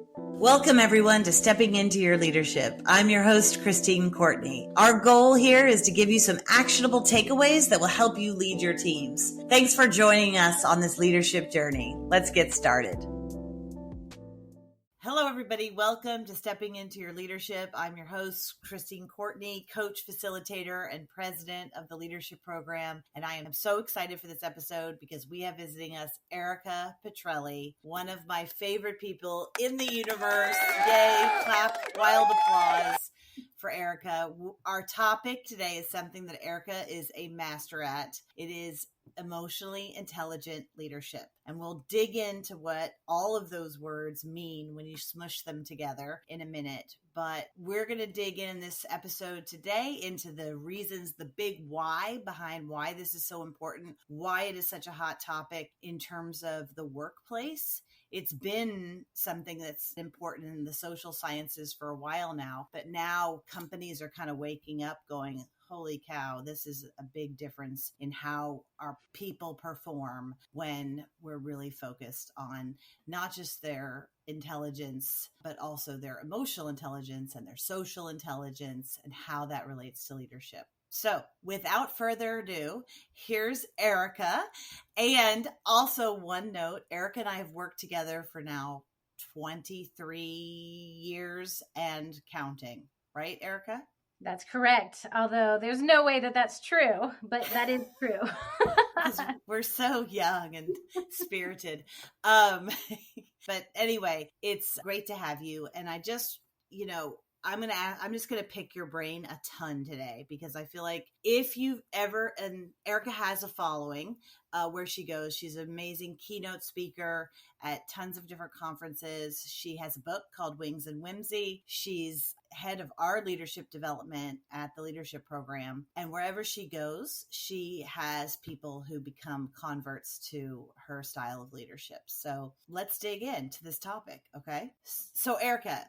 Welcome, everyone, to Stepping Into Your Leadership. I'm your host, Christine Courtney. Our goal here is to give you some actionable takeaways that will help you lead your teams. Thanks for joining us on this leadership journey. Let's get started. Hello, everybody. Welcome to Stepping Into Your Leadership. I'm your host, Christine Courtney, coach, facilitator, and president of the leadership program. And I am so excited for this episode because we have visiting us Erika Petrelli, one of my favorite people in the universe. Yay, clap, wild applause for Erika. Our topic today is something that Erika is a master at. It is emotionally intelligent leadership. And we'll dig into what all of those words mean when you smush them together in a minute. But we're going to dig in this episode today into the reasons, the big why behind why this is so important, why it is such a hot topic in terms of the workplace. It's been something that's important in the social sciences for a while now, but now companies are kind of waking up going, holy cow, this is a big difference in how our people perform when we're really focused on not just their intelligence, but also their emotional intelligence and their social intelligence and how that relates to leadership. So without further ado, here's Erika. And also one note, Erika and I have worked together for now 23 years and counting, right, Erika? That's correct. Although there's no way that that's true, but that is true. Because we're so young and spirited. But anyway, it's great to have you. And I just, I'm just going to pick your brain a ton today because I feel like if you've ever, and Erika has a following where she goes, she's an amazing keynote speaker at tons of different conferences. She has a book called Wings and Whimsy. She's head of our leadership development at the leadership program. And wherever she goes, she has people who become converts to her style of leadership. So let's dig into this topic. Okay. So Erika,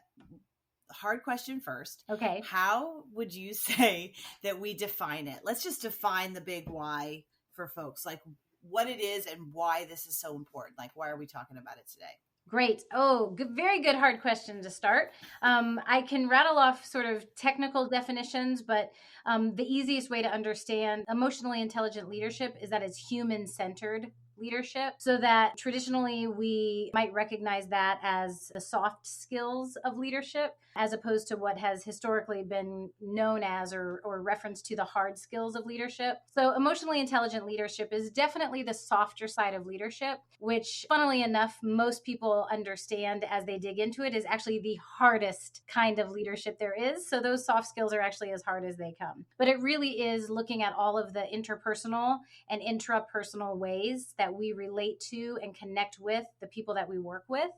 hard question first. Okay. How would you say that we define it? Let's just define the big why for folks, like what it is and why this is so important. Like, why are we talking about it today? Great. Oh, good, very good hard question to start. I can rattle off sort of technical definitions, but the easiest way to understand emotionally intelligent leadership is that it's human-centered leadership, so that traditionally we might recognize that as the soft skills of leadership, as opposed to what has historically been known as or referenced to the hard skills of leadership. So emotionally intelligent leadership is definitely the softer side of leadership, which funnily enough, most people understand as they dig into it is actually the hardest kind of leadership there is. So those soft skills are actually as hard as they come. But it really is looking at all of the interpersonal and intrapersonal ways that we relate to and connect with the people that we work with.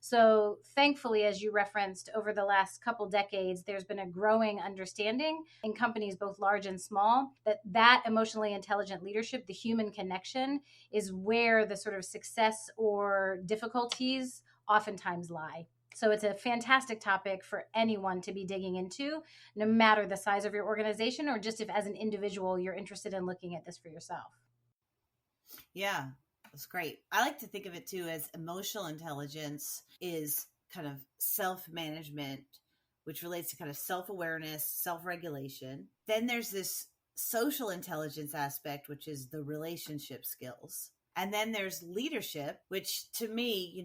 So thankfully, as you referenced, over the last couple decades, there's been a growing understanding in companies, both large and small, that emotionally intelligent leadership, the human connection, is where the sort of success or difficulties oftentimes lie. So it's a fantastic topic for anyone to be digging into, no matter the size of your organization or just if as an individual you're interested in looking at this for yourself. Yeah, that's great. I like to think of it too as emotional intelligence is kind of self-management, which relates to kind of self-awareness, self-regulation. Then there's this social intelligence aspect, which is the relationship skills. And then there's leadership, which to me,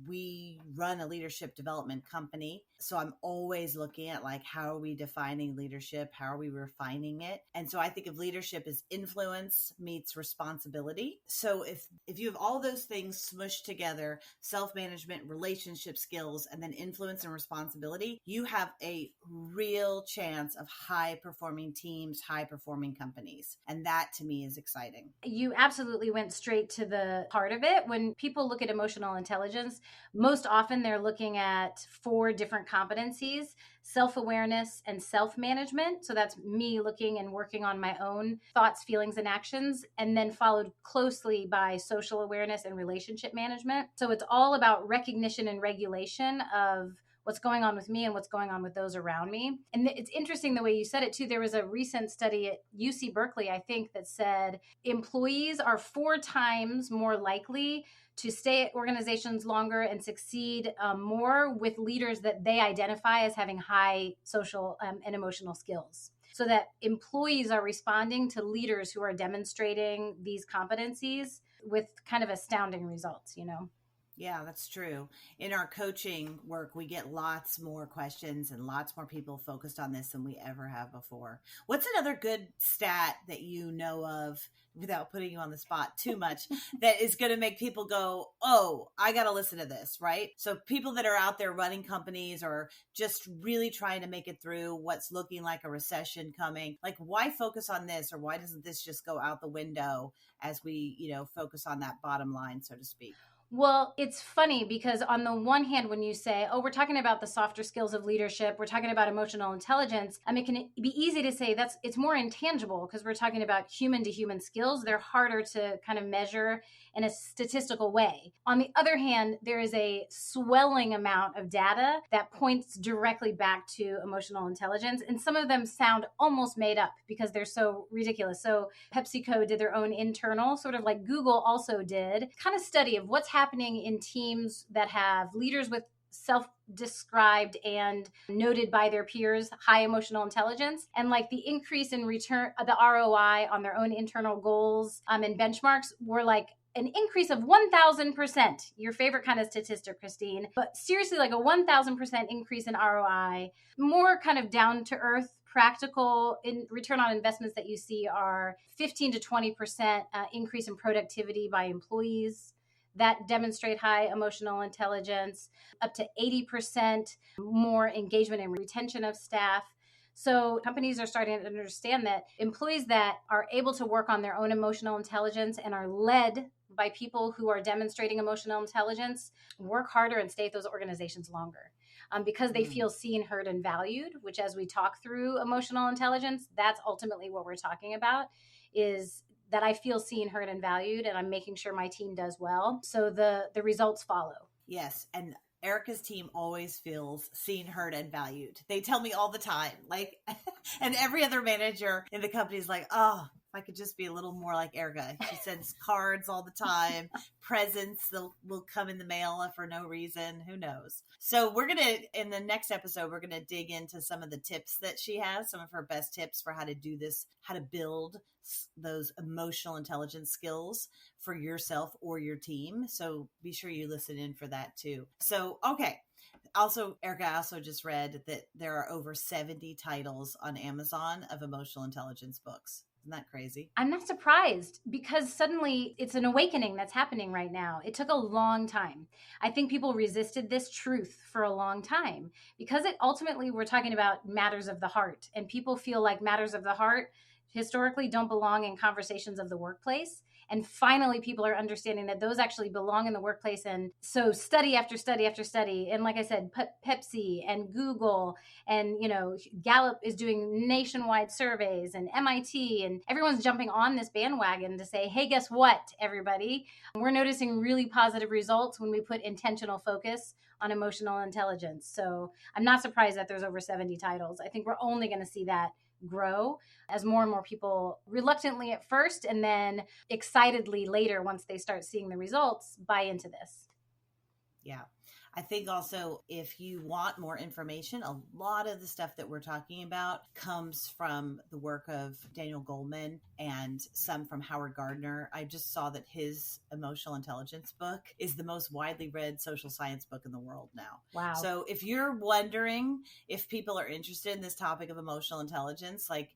we run a leadership development company. So I'm always looking at like, how are we defining leadership? How are we refining it? And so I think of leadership as influence meets responsibility. So if you have all those things smushed together, self-management, relationship skills, and then influence and responsibility, you have a real chance of high-performing teams, high-performing companies. And that to me is exciting. You absolutely went straight to the heart of it. When people look at emotional intelligence, most often they're looking at 4 different competencies: self-awareness and self-management. So that's me looking and working on my own thoughts, feelings, and actions, and then followed closely by social awareness and relationship management. So it's all about recognition and regulation of what's going on with me and what's going on with those around me. And it's interesting the way you said it too. There was a recent study at UC Berkeley, I think, that said employees are 4 times more likely to stay at organizations longer and succeed more with leaders that they identify as having high social and emotional skills, so that employees are responding to leaders who are demonstrating these competencies with kind of astounding results, you know? Yeah, that's true. In our coaching work, we get lots more questions and lots more people focused on this than we ever have before. What's another good stat that you know of, without putting you on the spot too much, that is going to make people go, oh, I got to listen to this, right? So people that are out there running companies or just really trying to make it through what's looking like a recession coming, like why focus on this, or why doesn't this just go out the window as we, focus on that bottom line, so to speak? Well, it's funny because on the one hand, when you say, oh, we're talking about the softer skills of leadership, we're talking about emotional intelligence, I mean, it can be easy to say it's more intangible because we're talking about human to human skills. They're harder to kind of measure in a statistical way. On the other hand, there is a swelling amount of data that points directly back to emotional intelligence. And some of them sound almost made up because they're so ridiculous. So PepsiCo did their own internal, sort of like Google also did, kind of study of what's happening in teams that have leaders with self-described and noted by their peers high emotional intelligence, and like the increase in return, the ROI on their own internal goals and benchmarks were like an increase of 1,000%. Your favorite kind of statistic, Christine, but seriously, like a 1,000% increase in ROI. More kind of down to earth, practical in return on investments that you see are 15 to 20% increase in productivity by employees that demonstrate high emotional intelligence, up to 80% more engagement and retention of staff. So companies are starting to understand that employees that are able to work on their own emotional intelligence and are led by people who are demonstrating emotional intelligence work harder and stay at those organizations longer. Because they feel seen, heard, and valued, which as we talk through emotional intelligence, that's ultimately what we're talking about, is that I feel seen, heard, and valued, and I'm making sure my team does well. So the results follow. Yes. And Erika's team always feels seen, heard, and valued. They tell me all the time, like, and every other manager in the company is like, oh, if I could just be a little more like Erika. She sends cards all the time, presents will come in the mail for no reason. Who knows? So in the next episode, we're going to dig into some of the tips that she has, some of her best tips for how to do this, how to build those emotional intelligence skills for yourself or your team. So be sure you listen in for that too. So, okay. Also, Erika, I also just read that there are over 70 titles on Amazon of emotional intelligence books. Isn't that crazy? I'm not surprised because suddenly it's an awakening that's happening right now. It took a long time. I think people resisted this truth for a long time because ultimately we're talking about matters of the heart, and people feel like matters of the heart historically don't belong in conversations of the workplace. And finally, people are understanding that those actually belong in the workplace. And so study after study after study. And like I said, Pepsi and Google and, Gallup is doing nationwide surveys, and MIT, and everyone's jumping on this bandwagon to say, hey, guess what, everybody? We're noticing really positive results when we put intentional focus on emotional intelligence. So I'm not surprised that there's over 70 titles. I think we're only going to see that grow as more and more people, reluctantly at first and then excitedly later, once they start seeing the results, buy into this. Yeah. I think also if you want more information, a lot of the stuff that we're talking about comes from the work of Daniel Goleman and some from Howard Gardner. I just saw that his emotional intelligence book is the most widely read social science book in the world now. Wow. So if you're wondering if people are interested in this topic of emotional intelligence, like,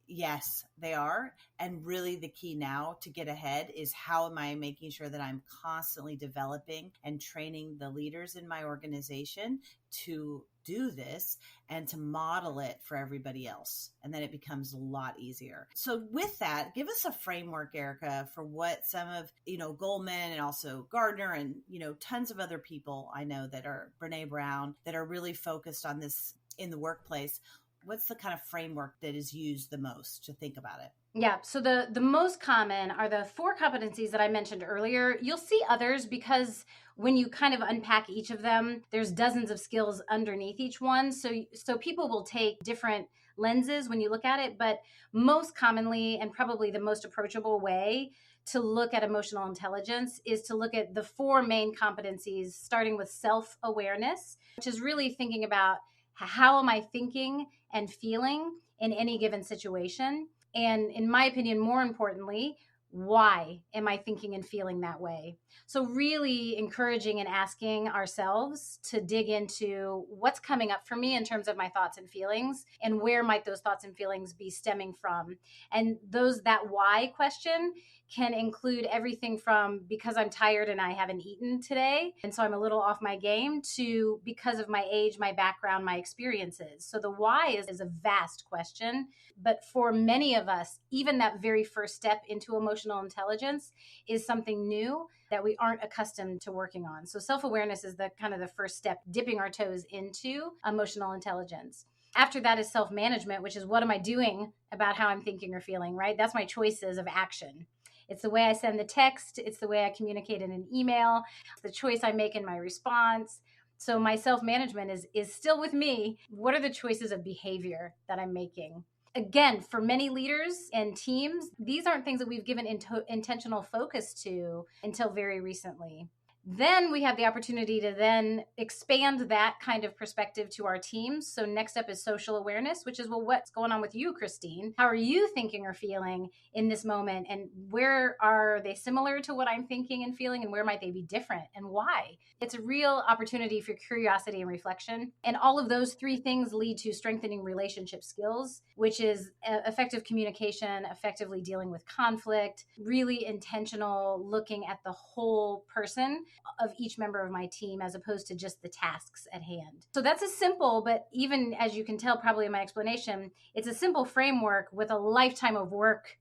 yes, they are. And really the key now to get ahead is how am I making sure that I'm constantly developing and training the leaders in my organization to do this and to model it for everybody else. And then it becomes a lot easier. So with that, give us a framework, Erika, for what some of, Goleman and also Gardner and, tons of other people I know that are Brene Brown that are really focused on this in the workplace. What's the kind of framework that is used the most to think about it? Yeah. So the most common are the 4 competencies that I mentioned earlier. You'll see others because when you kind of unpack each of them, there's dozens of skills underneath each one. So people will take different lenses when you look at it, but most commonly and probably the most approachable way to look at emotional intelligence is to look at the four main competencies, starting with self-awareness, which is really thinking about how am I thinking and feeling in any given situation. And in my opinion, more importantly, why am I thinking and feeling that way? So, really encouraging and asking ourselves to dig into what's coming up for me in terms of my thoughts and feelings, and where might those thoughts and feelings be stemming from. And that why question can include everything from because I'm tired and I haven't eaten today, and so I'm a little off my game, to because of my age, my background, my experiences. So the why is a vast question. But for many of us, even that very first step into emotional intelligence is something new that we aren't accustomed to working on. So self-awareness is the kind of the first step, dipping our toes into emotional intelligence. After that is self-management, which is what am I doing about how I'm thinking or feeling, right? That's my choices of action. It's the way I send the text. It's the way I communicate in an email. It's the choice I make in my response. So my self-management is still with me. What are the choices of behavior that I'm making? Again, for many leaders and teams, these aren't things that we've given intentional focus to until very recently. Then we have the opportunity to then expand that kind of perspective to our teams. So next up is social awareness, which is, well, what's going on with you, Christine? How are you thinking or feeling in this moment? And where are they similar to what I'm thinking and feeling? And where might they be different? And why? It's a real opportunity for curiosity and reflection. And all of those three things lead to strengthening relationship skills, which is effective communication, effectively dealing with conflict, really intentional looking at the whole person of each member of my team as opposed to just the tasks at hand. So that's a simple, but even as you can tell probably in my explanation, it's a simple framework with a lifetime of work,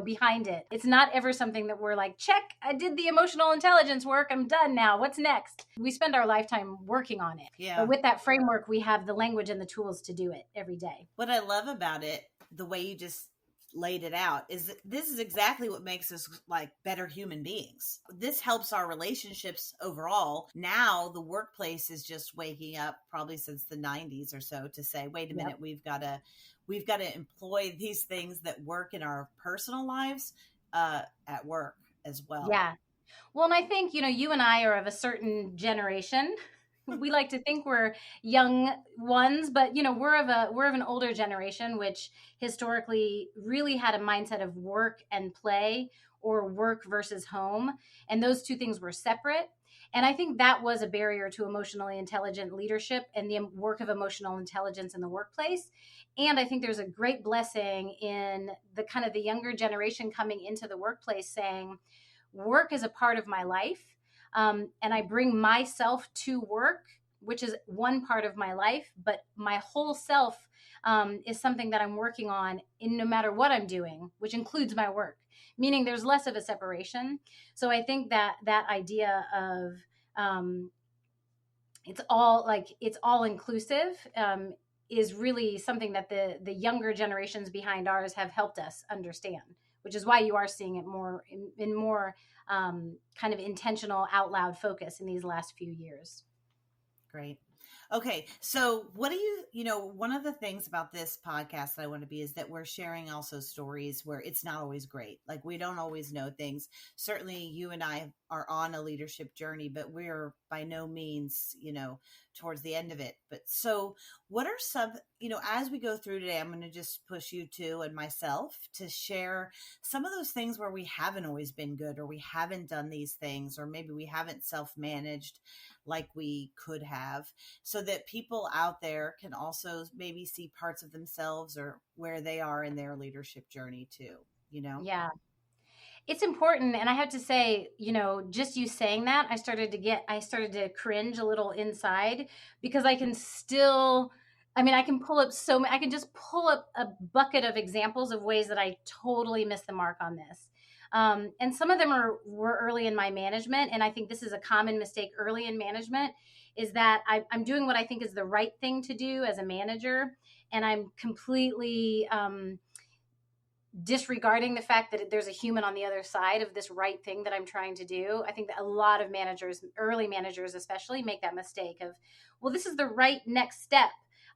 behind it. It's not ever something that we're like, check, I did the emotional intelligence work, I'm done now, what's next? We spend our lifetime working on it. Yeah. But with that framework, we have the language and the tools to do it every day. What I love about it, the way you just laid it out, is that this is exactly what makes us like better human beings. This helps our relationships overall. Now the workplace is just waking up, probably since the 90s or so, to say, wait a minute, we've got to employ these things that work in our personal lives at work as well. Yeah. Well, and I think, you and I are of a certain generation. We like to think we're young ones, but we're of an older generation, which historically really had a mindset of work and play, or work versus home. And those two things were separate. And I think that was a barrier to emotionally intelligent leadership and the work of emotional intelligence in the workplace. And I think there's a great blessing in the kind of the younger generation coming into the workplace saying, work is a part of my life. And I bring myself to work, which is one part of my life, but my whole self is something that I'm working on in no matter what I'm doing, which includes my work, meaning there's less of a separation. So I think that idea of it's all inclusive is really something that the younger generations behind ours have helped us understand, which is why you are seeing it more in more kind of intentional out loud focus in these last few years. Great. Okay. So what do one of the things about this podcast that I want to be is that we're sharing also stories where it's not always great. Like we don't always know things. Certainly you and I are on a leadership journey, but we're by no means, towards the end of it. But so what are some, as we go through today, I'm going to just push you two and myself to share some of those things where we haven't always been good, or we haven't done these things, or maybe we haven't self-managed like we could have, so that people out there can also maybe see parts of themselves or where they are in their leadership journey too, Yeah. It's important. And I have to say, just you saying that, I started to cringe a little inside, because I can still, I can I can just pull up a bucket of examples of ways that I totally missed the mark on this. And some of them were early in my management. And I think this is a common mistake early in management, is that I'm doing what I think is the right thing to do as a manager. And I'm completely, disregarding the fact that there's a human on the other side of this right thing that I'm trying to do. I think that a lot of managers, early managers especially, make that mistake of, well, this is the right next step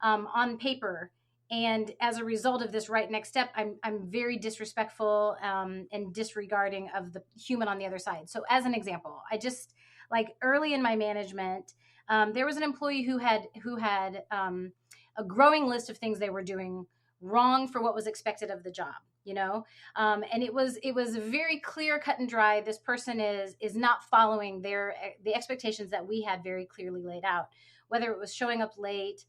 on paper. And as a result of this right next step, I'm very disrespectful and disregarding of the human on the other side. So as an example, I just like early in my management, there was an employee who had a growing list of things they were doing wrong for what was expected of the job, and it was very clear, cut and dry. This person is not following the expectations that we had very clearly laid out, whether it was showing up late,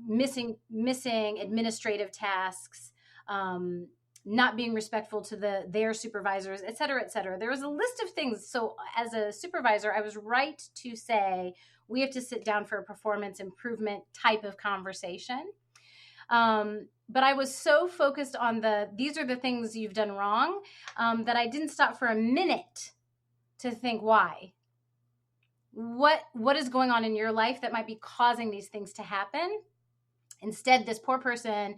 missing administrative tasks, not being respectful to their supervisors, et cetera, et cetera. There was a list of things. So as a supervisor, I was right to say we have to sit down for a performance improvement type of conversation. But I was so focused on these are the things you've done wrong, that I didn't stop for a minute to think why. What is going on in your life that might be causing these things to happen? Instead, this poor person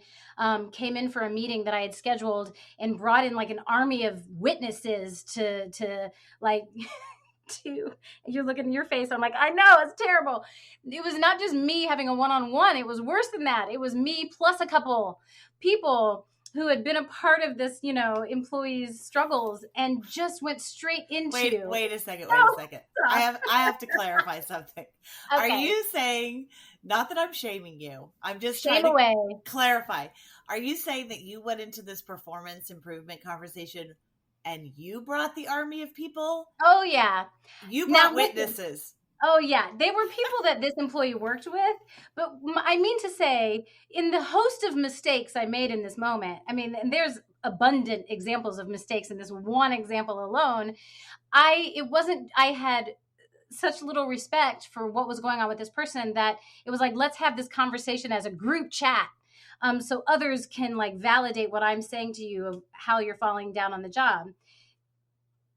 came in for a meeting that I had scheduled and brought in like an army of witnesses to like to, you're looking in your face. I'm like, I know, it's terrible. It was not just me having a one-on-one. It was worse than that. It was me plus a couple people who had been a part of this, employees' struggles and just went straight into. Wait a second. I have to clarify something. Okay. Are you saying, not that I'm shaming you, I'm just trying to clarify. Are you saying that you went into this performance improvement conversation and you brought the army of people? Oh, yeah. You brought witnesses. Oh, yeah. They were people that this employee worked with. But I mean to say, in the host of mistakes I made in this moment, I mean, and there's abundant examples of mistakes in this one example alone. I had such little respect for what was going on with this person that it was like, let's have this conversation as a group chat. So others can like validate what I'm saying to you of how you're falling down on the job.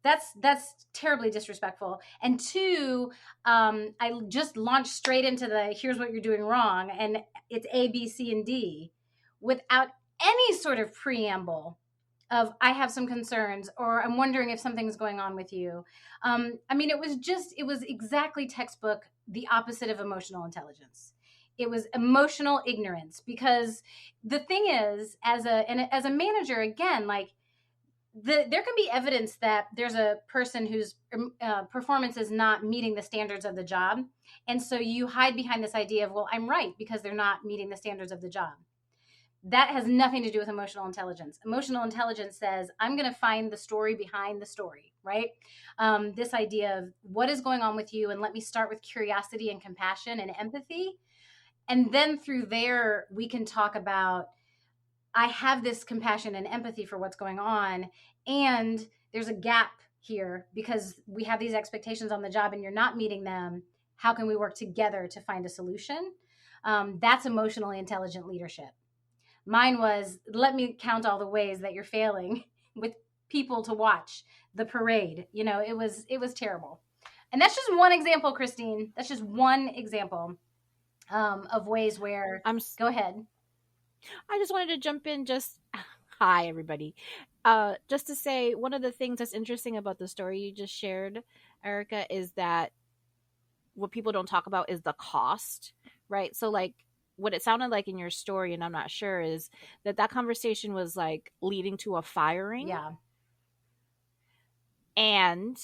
That's terribly disrespectful. And two, I just launched straight into here's what you're doing wrong. And it's A, B, C, and D without any sort of preamble of I have some concerns or I'm wondering if something's going on with you. I mean, it was exactly textbook, the opposite of emotional intelligence. It was emotional ignorance, because the thing is, as a manager, again, like there can be evidence that there's a person whose performance is not meeting the standards of the job. And so you hide behind this idea of, well, I'm right because they're not meeting the standards of the job. That has nothing to do with emotional intelligence. Emotional intelligence says, I'm going to find the story behind the story, right? This idea of what is going on with you, and let me start with curiosity and compassion and empathy. And then through there, we can talk about, I have this compassion and empathy for what's going on, and there's a gap here because we have these expectations on the job and you're not meeting them. How can we work together to find a solution? That's emotionally intelligent leadership. Mine was, let me count all the ways that you're failing with people to watch the parade. It was terrible. And that's just one example, Christine. That's just one example of ways where, go ahead. I just wanted to jump in. Hi, everybody. Just to say, one of the things that's interesting about the story you just shared, Erika, is that what people don't talk about is the cost, right? So like what it sounded like in your story, and I'm not sure, is that conversation was like leading to a firing. Yeah. And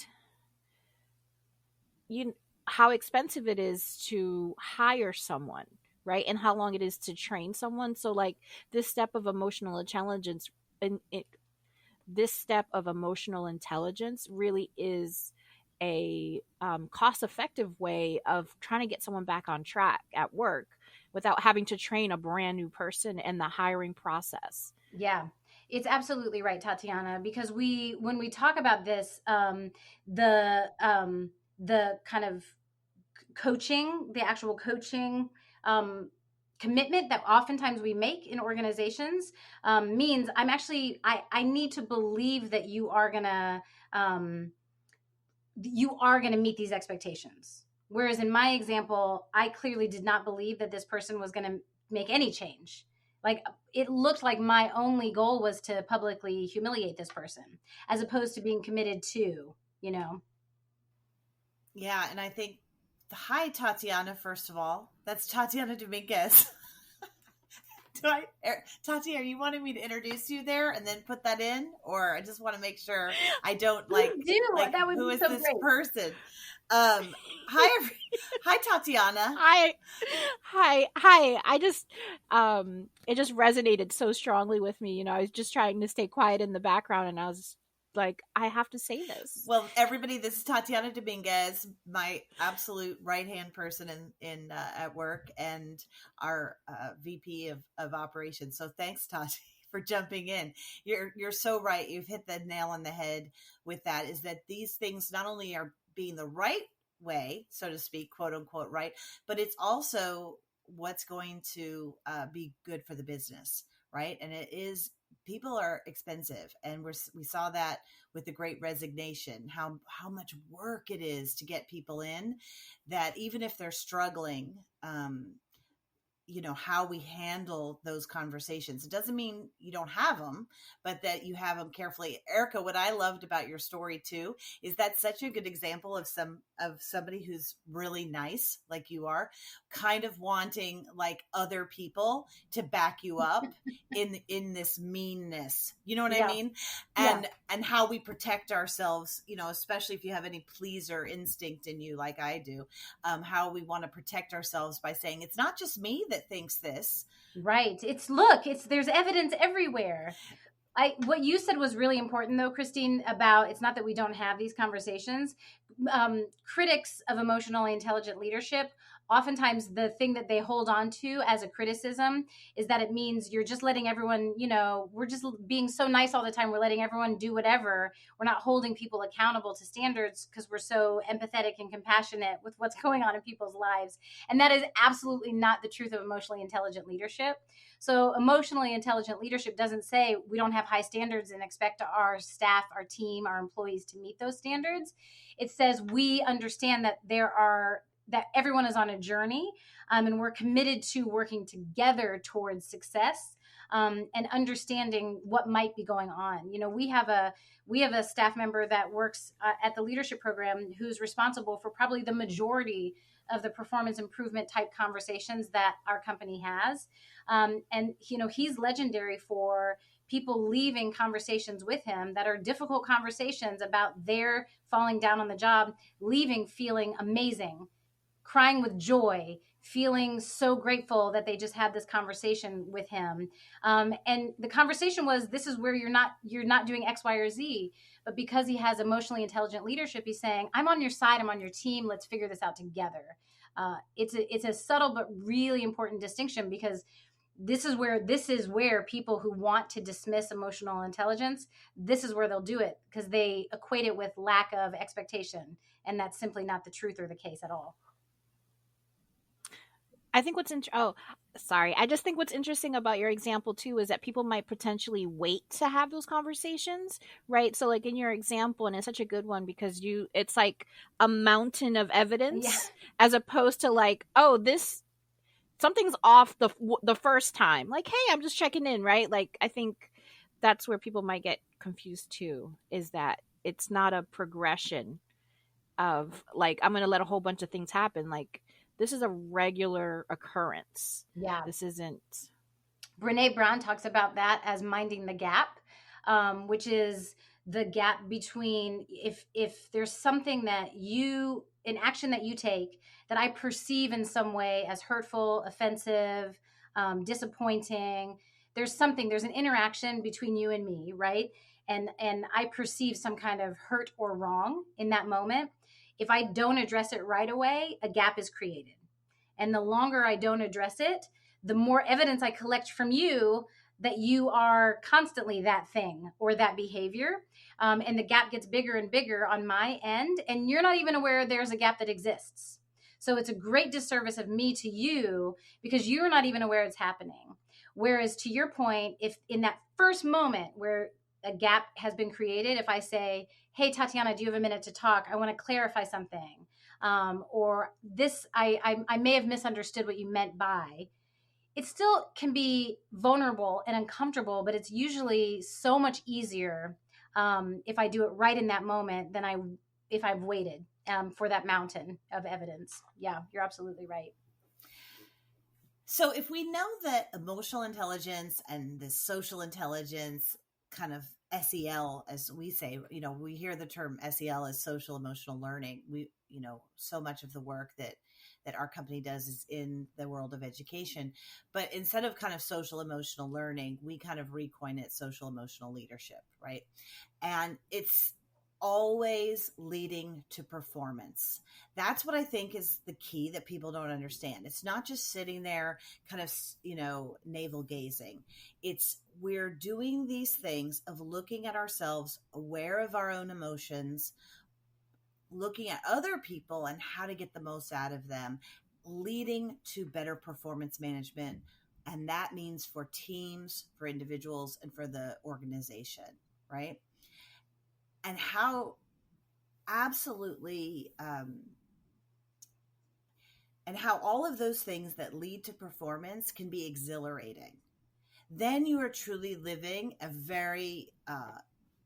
how expensive it is to hire someone, right? And how long it is to train someone. So like this step of emotional intelligence, really is a cost-effective way of trying to get someone back on track at work without having to train a brand new person in the hiring process. Yeah. It's absolutely right, Tatiana, because when we talk about this, the kind of coaching, the actual coaching commitment that oftentimes we make in organizations means I need to believe that you are gonna meet these expectations. Whereas in my example, I clearly did not believe that this person was going to make any change. Like it looked like my only goal was to publicly humiliate this person as opposed to being committed to, Yeah. And I think, hi, Tatiana, first of all. That's Tatiana Dominguez. Tati, are you wanting me to introduce you there and then put that in? Or I just want to make sure I don't like that would who be is so this great. person? Hi, Tatiana. Hi. I just it just resonated so strongly with me. I was just trying to stay quiet in the background, and I was like, I have to say this. Well, everybody, this is Tatiana Dominguez, my absolute right-hand person in at work, and our VP of operations. So thanks, Tati, for jumping in. You're so right. You've hit the nail on the head with that, is that these things not only are being the right way, so to speak, quote unquote, right, but it's also what's going to be good for the business, right? And it is, people are expensive, and we saw that with the Great Resignation, how much work it is to get people in, that even if they're struggling, how we handle those conversations. It doesn't mean you don't have them, but that you have them carefully. Erika, what I loved about your story too, is that such a good example of somebody who's really nice, like you are, kind of wanting like other people to back you up in this meanness. You know what I mean? And how we protect ourselves, especially if you have any pleaser instinct in you, like I do, how we want to protect ourselves by saying, it's not just me that thinks this. Right. There's evidence everywhere. What you said was really important though, Christine, about it's not that we don't have these conversations. Critics of emotionally intelligent leadership, oftentimes the thing that they hold on to as a criticism is that it means you're just letting everyone, we're just being so nice all the time. We're letting everyone do whatever. We're not holding people accountable to standards because we're so empathetic and compassionate with what's going on in people's lives. And that is absolutely not the truth of emotionally intelligent leadership. So emotionally intelligent leadership doesn't say we don't have high standards and expect our staff, our team, our employees to meet those standards. It says we understand that that everyone is on a journey, and we're committed to working together towards success, and understanding what might be going on. We have a staff member that works at the leadership program who's responsible for probably the majority of the performance improvement type conversations that our company has. And he's legendary for people leaving conversations with him that are difficult conversations about their falling down on the job, leaving feeling amazing, crying with joy, feeling so grateful that they just had this conversation with him. And the conversation was, this is where you're not doing X, Y, or Z. But because he has emotionally intelligent leadership, he's saying, I'm on your side, I'm on your team, let's figure this out together. It's a subtle but really important distinction, because this is where people who want to dismiss emotional intelligence, this is where they'll do it, because they equate it with lack of expectation. And that's simply not the truth or the case at all. I think I just think what's interesting about your example too is that people might potentially wait to have those conversations, right? So like in your example, and it's such a good one because it's like a mountain of evidence as opposed to like, oh, something's off the first time. Like, hey, I'm just checking in, right? Like, I think that's where people might get confused too, is that it's not a progression of like, I'm going to let a whole bunch of things happen. Like, this is a regular occurrence. Yeah. This isn't. Brene Brown talks about that as minding the gap, which is the gap between if there's something an action that you take that I perceive in some way as hurtful, offensive, disappointing. There's an interaction between you and me, right? And I perceive some kind of hurt or wrong in that moment. If I don't address it right away, a gap is created. And the longer I don't address it, the more evidence I collect from you that you are constantly that thing or that behavior. And the gap gets bigger and bigger on my end, and you're not even aware there's a gap that exists. So it's a great disservice of me to you because you're not even aware it's happening. Whereas to your point, if in that first moment where a gap has been created, if I say, hey, Tatiana, do you have a minute to talk? I want to clarify something. Or this, I may have misunderstood what you meant by. It still can be vulnerable and uncomfortable, but it's usually so much easier if I do it right in that moment than if I've waited for that mountain of evidence. Yeah, you're absolutely right. So if we know that emotional intelligence and the social intelligence, kind of SEL, as we say, we hear the term SEL as social emotional learning. So much of the work that our company does is in the world of education. But instead of kind of social emotional learning, we kind of recoin it social emotional leadership, right? And it's always leading to performance. That's what I think is the key that people don't understand. It's not just sitting there kind of, navel gazing. It's we're doing these things of looking at ourselves, aware of our own emotions, looking at other people and how to get the most out of them, leading to better performance management. And that means for teams, for individuals, and for the organization, right? And how absolutely and how all of those things that lead to performance can be exhilarating. Then you are truly living a very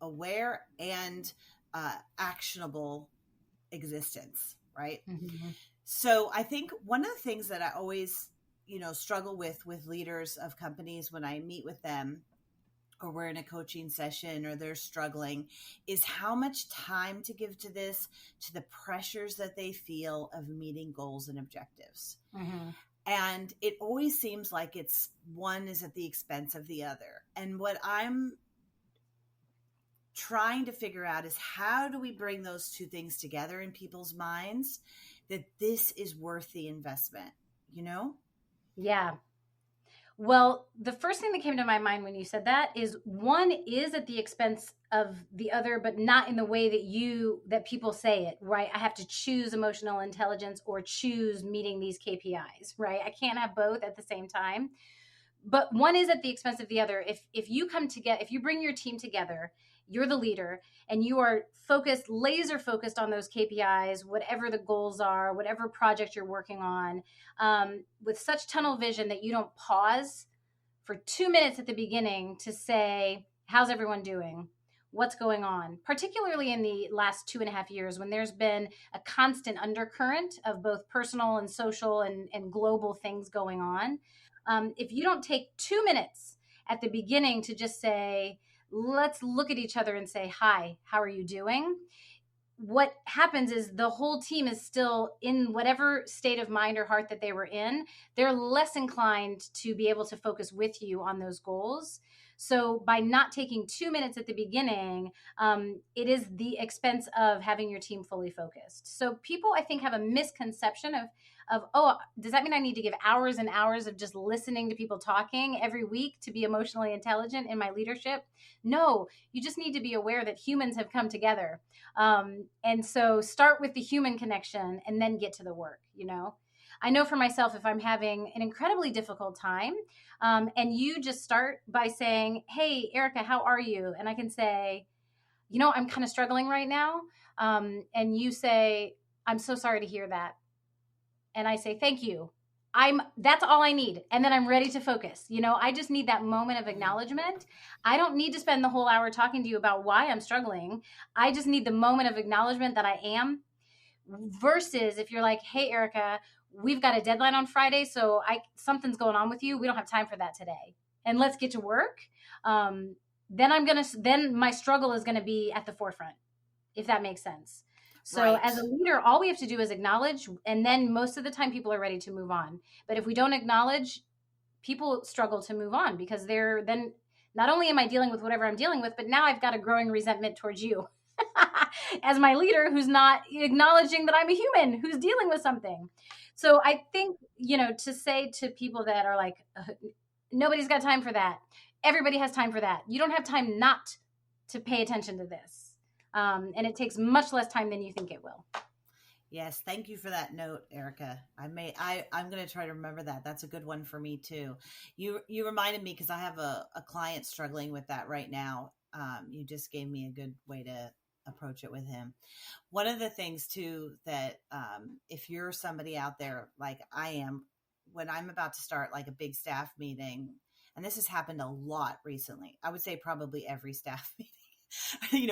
aware and actionable existence, right? Mm-hmm. So I think one of the things that I always struggle with leaders of companies when I meet with them, or we're in a coaching session, or they're struggling, is how much time to give to this, to the pressures that they feel of meeting goals and objectives. Mm-hmm. And it always seems like it's one is at the expense of the other. And what I'm trying to figure out is how do we bring those two things together in people's minds, that this is worth the investment, Yeah. Well, the first thing that came to my mind when you said that is one is at the expense of the other, but not in the way that people say it, right? I have to choose emotional intelligence or choose meeting these KPIs, right? I can't have both at the same time. But one is at the expense of the other. If you come together, if you bring your team together, you're the leader and you are focused, laser focused on those KPIs, whatever the goals are, whatever project you're working on, with such tunnel vision that you don't pause for 2 minutes at the beginning to say, how's everyone doing? What's going on? Particularly in the last 2.5 years, when there's been a constant undercurrent of both personal and social and global things going on. If you don't take 2 minutes at the beginning to just say, let's look at each other and say, hi, how are you doing? What happens is the whole team is still in whatever state of mind or heart that they were in. They're less inclined to be able to focus with you on those goals. So by not taking 2 minutes at the beginning, it is the expense of having your team fully focused. So people, I think, have a misconception of, oh, does that mean I need to give hours and hours of just listening to people talking every week to be emotionally intelligent in my leadership? No, you just need to be aware that humans have come together. And so start with the human connection and then get to the work. I know for myself, if I'm having an incredibly difficult time, and you just start by saying, hey, Erika, how are you? And I can say, I'm kind of struggling right now. And you say, I'm so sorry to hear that. And I say, thank you. That's all I need. And then I'm ready to focus. I just need that moment of acknowledgement. I don't need to spend the whole hour talking to you about why I'm struggling. I just need the moment of acknowledgement that I am. Versus if you're like, hey, Erika, we've got a deadline on Friday, so something's going on with you. We don't have time for that today. And let's get to work. Then my struggle is going to be at the forefront, if that makes sense. So Right. as a leader, all we have to do is acknowledge, and then most of the time people are ready to move on. But if we don't acknowledge, people struggle to move on because they're then not only am I dealing with whatever I'm dealing with, but now I've got a growing resentment towards you as my leader who's not acknowledging that I'm a human who's dealing with something. So I think, to say to people that are like, nobody's got time for that. Everybody has time for that. You don't have time not to pay attention to this. And it takes much less time than you think it will. Yes, thank you for that note, Erika. I'm going to try to remember that. That's a good one for me too. You reminded me because I have a client struggling with that right now. You just gave me a good way to approach it with him. One of the things too that if you're somebody out there like I am, when I'm about to start like a big staff meeting, and this has happened a lot recently, I would say probably every staff meeting in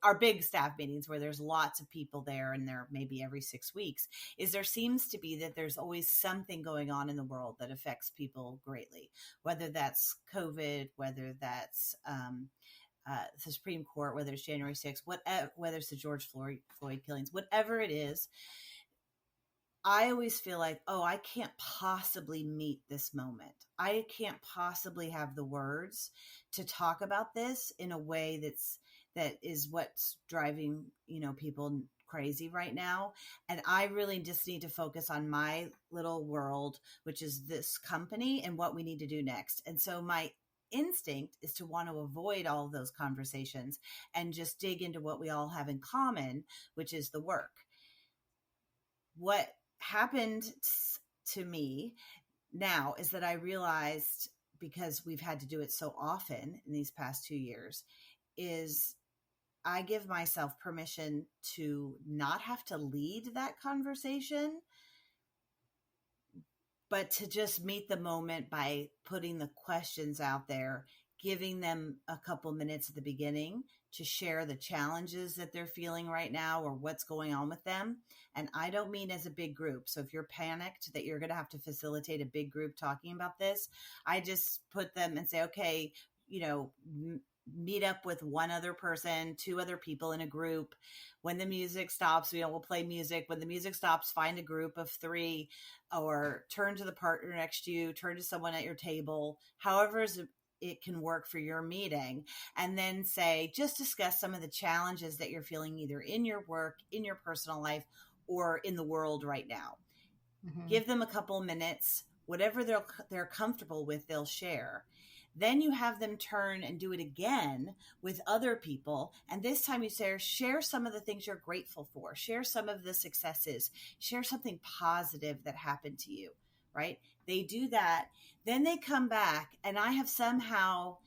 our big staff meetings where there's lots of people there and they're maybe every 6 weeks, is there seems to be that there's always something going on in the world that affects people greatly, whether that's COVID, whether that's the Supreme Court, whether it's January 6th, whether it's the George Floyd killings, whatever it is. I always feel like, oh, I can't possibly meet this moment. I can't possibly have the words to talk about this in a way that is what's driving, people crazy right now. And I really just need to focus on my little world, which is this company and what we need to do next. And so my instinct is to want to avoid all of those conversations and just dig into what we all have in common, which is the work. What happened to me now is that I realized, because we've had to do it so often in these past 2 years, is I give myself permission to not have to lead that conversation, but to just meet the moment by putting the questions out there, giving them a couple minutes at the beginning to share the challenges that they're feeling right now or what's going on with them. And I don't mean as a big group. So if you're panicked that you're going to have to facilitate a big group talking about this, I just put them and say, okay, meet up with one other person, 2 other people in a group. When the music stops, we'll play music. When the music stops, find a group of 3, or turn to the partner next to you, turn to someone at your table, however it can work for your meeting, and then say, just discuss some of the challenges that you're feeling either in your work, in your personal life, or in the world right now. Mm-hmm. Give them a couple minutes, whatever they're comfortable with, they'll share. Then you have them turn and do it again with other people. And this time you say, share some of the things you're grateful for, share some of the successes, share something positive that happened to you, right? They do that. Then they come back, and I have somehow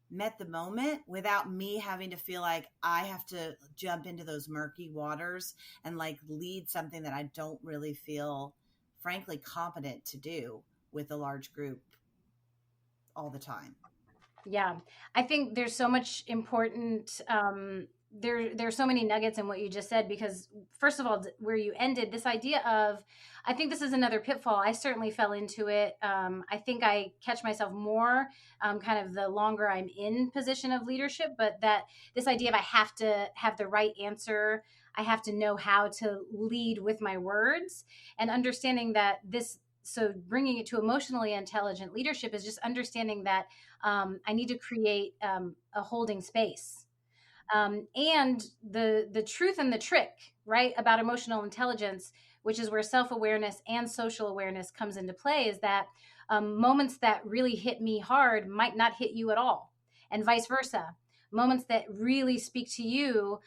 met the moment without me having to feel like I have to jump into those murky waters and lead something that I don't really feel, frankly, competent to do with a large group all the time. Yeah, I think there's so much important, there's so many nuggets in what you just said, because first of all, where you ended, this idea of, I think this is another pitfall. I certainly fell into it. I think I catch myself more kind of the longer I'm in position of leadership, but that this idea of I have to have the right answer, I have to know how to lead with my words, and understanding that so bringing it to emotionally intelligent leadership is just understanding that I need to create a holding space. And the truth and the trick, right, about emotional intelligence, which is where self-awareness and social awareness comes into play, is that moments that really hit me hard might not hit you at all, and vice versa. Moments that really speak to you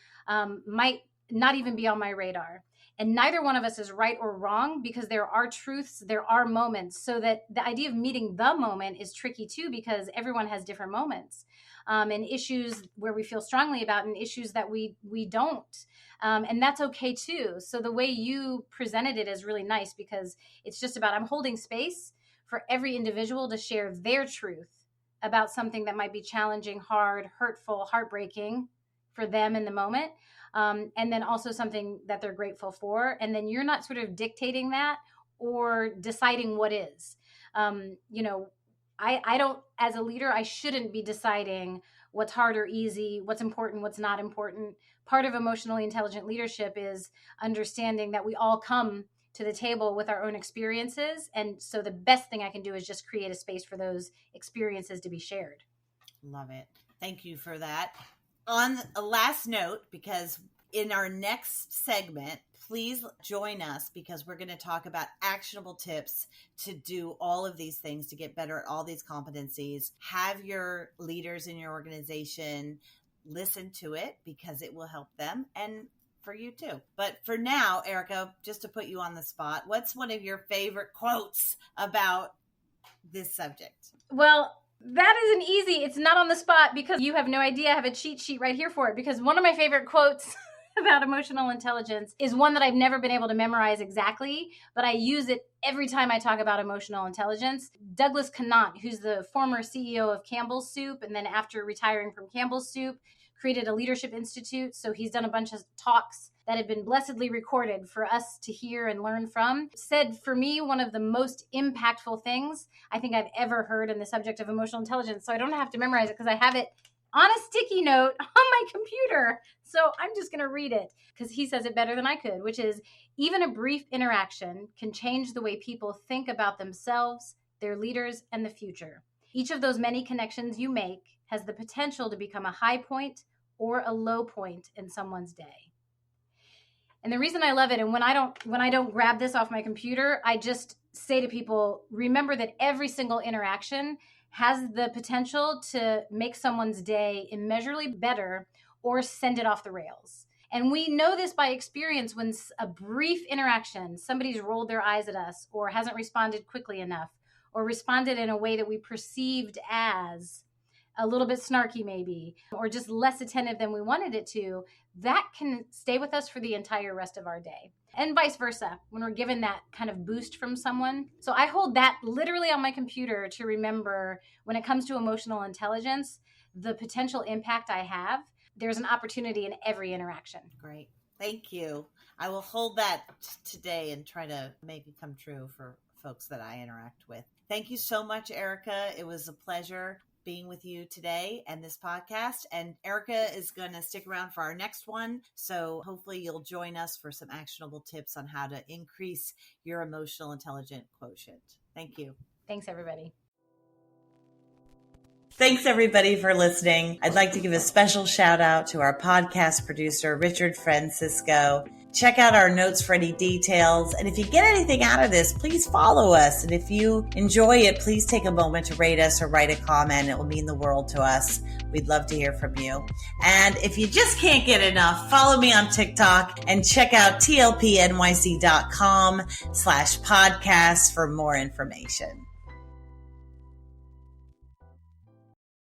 might not even be on my radar. And neither one of us is right or wrong, because there are truths, there are moments. So that the idea of meeting the moment is tricky too, because everyone has different moments and issues where we feel strongly about, and issues that we don't. And that's okay too. So the way you presented it is really nice, because it's just about, I'm holding space for every individual to share their truth about something that might be challenging, hard, hurtful, heartbreaking for them in the moment. And then also something that they're grateful for. And then you're not sort of dictating that or deciding what is. I don't, as a leader, I shouldn't be deciding what's hard or easy, what's important, what's not important. Part of emotionally intelligent leadership is understanding that we all come to the table with our own experiences. And so the best thing I can do is just create a space for those experiences to be shared. Love it. Thank you for that. On a last note, because in our next segment, please join us, because we're going to talk about actionable tips to do all of these things, to get better at all these competencies. Have your leaders in your organization listen to it, because it will help them and for you too. But for now, Erika, just to put you on the spot, what's one of your favorite quotes about this subject? Well, that isn't easy. It's not on the spot, because you have no idea. I have a cheat sheet right here for it, because one of my favorite quotes about emotional intelligence is one that I've never been able to memorize exactly, but I use it every time I talk about emotional intelligence. Douglas Conant, who's the former CEO of Campbell's Soup, and then after retiring from Campbell's Soup, created a leadership institute. So he's done a bunch of talks that have been blessedly recorded for us to hear and learn from. Said, for me, one of the most impactful things I think I've ever heard in the subject of emotional intelligence. So I don't have to memorize it because I have it on a sticky note on my computer. So I'm just going to read it because he says it better than I could, which is, even a brief interaction can change the way people think about themselves, their leaders, and the future. Each of those many connections you make has the potential to become a high point or a low point in someone's day. And the reason I love it, and when I don't grab this off my computer, I just say to people, remember that every single interaction has the potential to make someone's day immeasurably better or send it off the rails. And we know this by experience when a brief interaction, somebody's rolled their eyes at us or hasn't responded quickly enough or responded in a way that we perceived as a little bit snarky maybe, or just less attentive than we wanted it to, that can stay with us for the entire rest of our day. And vice versa, when we're given that kind of boost from someone. So I hold that literally on my computer to remember when it comes to emotional intelligence, the potential impact I have. There's an opportunity in every interaction. Great. Thank you. I will hold that today and try to make it come true for folks that I interact with. Thank you so much, Erika. It was a pleasure being with you today and this podcast. And Erika is going to stick around for our next one. So hopefully you'll join us for some actionable tips on how to increase your emotional intelligence quotient. Thank you. Thanks, everybody. Thanks, everybody, for listening. I'd like to give a special shout out to our podcast producer, Richard Francisco. Check out our notes for any details. And if you get anything out of this, please follow us. And if you enjoy it, please take a moment to rate us or write a comment. It will mean the world to us. We'd love to hear from you. And if you just can't get enough, follow me on TikTok and check out tlpnyc.com/podcast for more information.